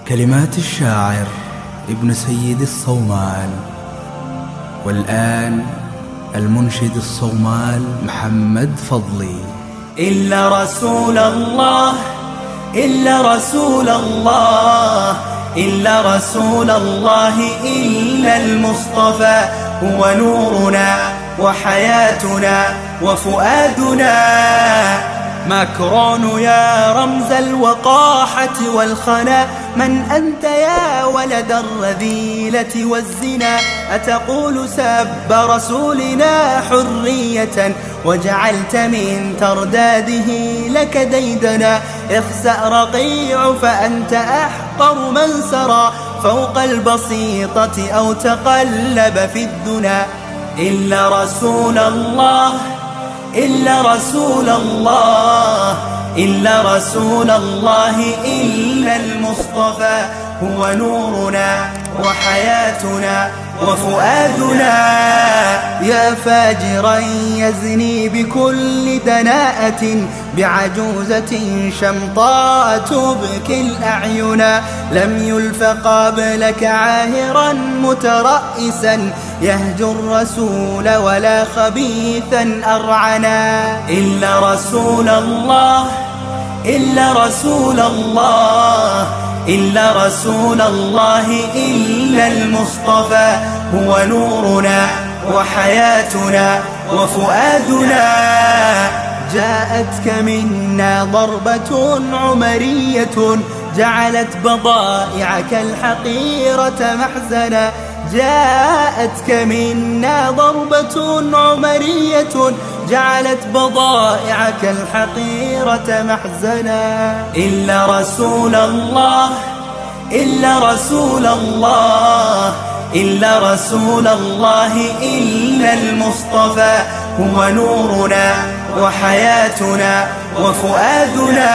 كلمات الشاعر ابن سيد الصومال. والآن المنشد الصومال محمد فضلي. إلا رسول الله، إلا رسول الله، إلا رسول الله، إلا المصطفى هو نورنا وحياتنا وفؤادنا. ماكرون يا رمز الوقاحة والخنا، من أنت يا ولد الرذيلة والزنا؟ أتقول سب رسولنا حرية وجعلت من ترداده لك ديدنا؟ اخسأ رقيع فأنت أحقر من سرى فوق البسيطة أو تقلب في الدنا. إلا رسول الله، إلا رسول الله، إلا رسول الله، إلا المصطفى هو نورنا وحياتنا وفؤادنا. يا فاجرا يزني بكل دناءة بعجوزة شمطاء تبكي الأعين، لم يلف قبلك عاهرا مترأسا يهجو الرسول ولا خبيثا أرعنا. إلا رسول الله، إلا رسول الله، إلا رسول الله، إلا المصطفى هو نورنا وحياتنا وفؤادنا. جاءتك منا ضربة عمرية جعلت بضائعك الحقيرة محزنا. جاءتك منا ضربة عمرية جعلت بضائعك الحقيرة محزنا. إلا رسول الله، إلا رسول الله، إلا رسول الله، إلا المصطفى هو نورنا وحياتنا وفؤادنا.